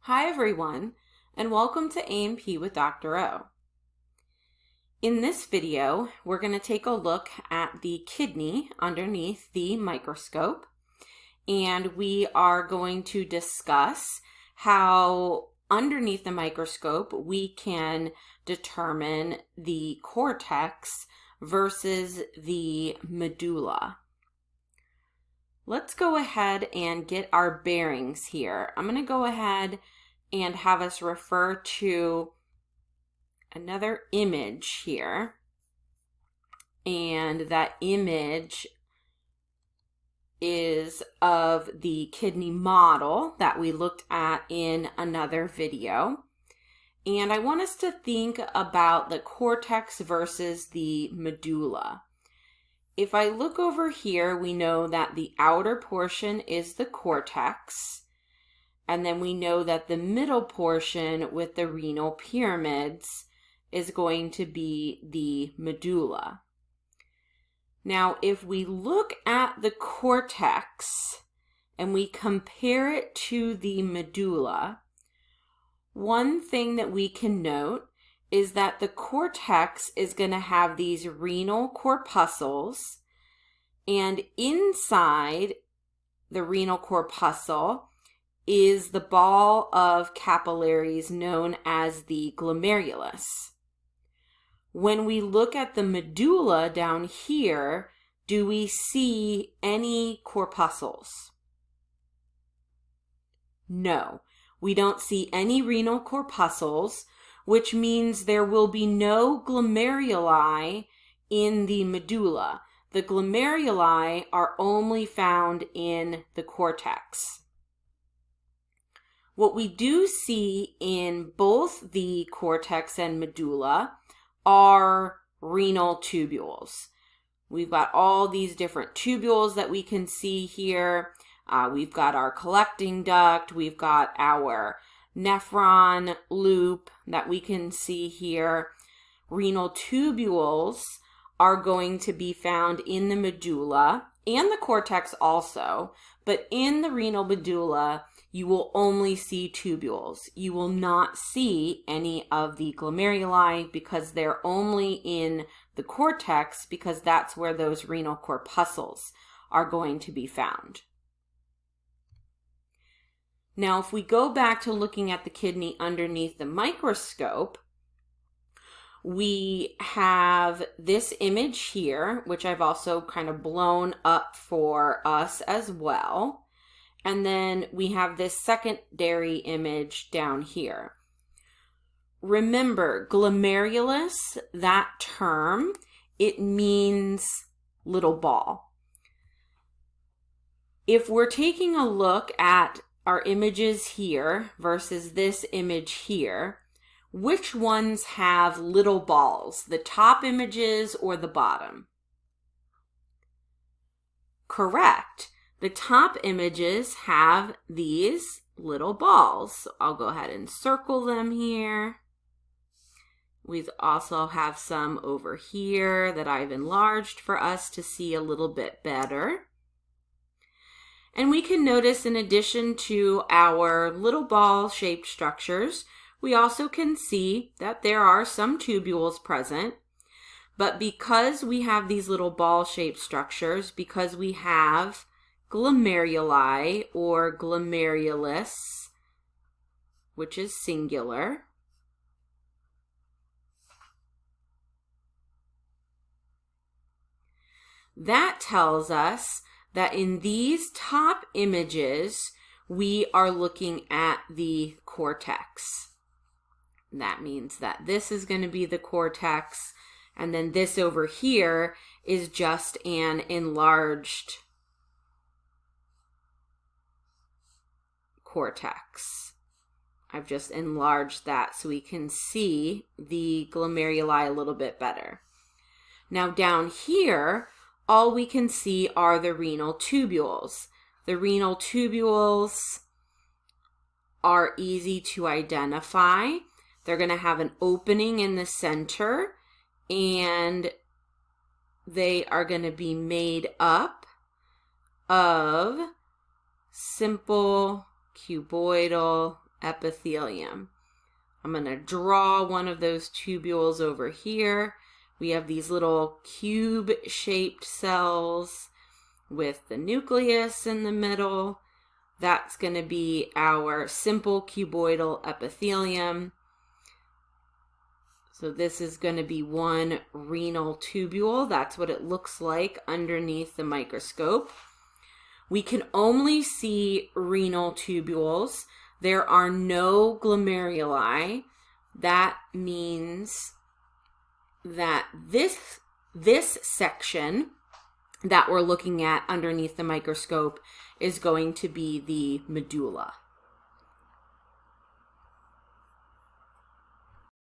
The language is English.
Hi everyone, and welcome to A&P with Dr. O. In this video, we're going to take a look at the kidney underneath the microscope, and we are going to discuss how underneath the microscope we can determine the cortex versus the medulla. Let's go ahead and get our bearings here. I'm going to go ahead and have us refer to another image here. And that image is of the kidney model that we looked at in another video. And I want us to think about the cortex versus the medulla. If I look over here, we know that the outer portion is the cortex, and then we know that the middle portion with the renal pyramids is going to be the medulla. Now, if we look at the cortex and we compare it to the medulla, one thing that we can note is that the cortex is going to have these renal corpuscles, and inside the renal corpuscle is the ball of capillaries known as the glomerulus. When we look at the medulla down here, do we see any corpuscles? No, we don't see any renal corpuscles, which means there will be no glomeruli in the medulla. The glomeruli are only found in the cortex. What we do see in both the cortex and medulla are renal tubules. We've got all these different tubules that we can see here. We've got our collecting duct, we've got our nephron loop that we can see here. Renal tubules are going to be found in the medulla and the cortex also, but in the renal medulla, you will only see tubules. You will not see any of the glomeruli because they're only in the cortex, because that's where those renal corpuscles are going to be found. Now, if we go back to looking at the kidney underneath the microscope, we have this image here, which I've also kind of blown up for us as well. And then we have this secondary image down here. Remember, glomerulus, that term, it means little ball. If we're taking a look at our images here versus this image here, which ones have little balls, the top images or the bottom? Correct. The top images have these little balls. So I'll go ahead and circle them here. We also have some over here that I've enlarged for us to see a little bit better. And we can notice, in addition to our little ball-shaped structures, we also can see that there are some tubules present. But because we have these little ball-shaped structures, because we have glomeruli or glomerulus, which is singular, that tells us that in these top images, we are looking at the cortex. That means that this is going to be the cortex, and then this over here is just an enlarged cortex. I've just enlarged that so we can see the glomeruli a little bit better. Now down here, all we can see are the renal tubules. The renal tubules are easy to identify. They're going to have an opening in the center, and they are going to be made up of simple cuboidal epithelium. I'm going to draw one of those tubules over here. We have these little cube-shaped cells with the nucleus in the middle. That's going to be our simple cuboidal epithelium. So this is going to be one renal tubule. That's what it looks like underneath the microscope. We can only see renal tubules. There are no glomeruli. That means that this section that we're looking at underneath the microscope is going to be the medulla.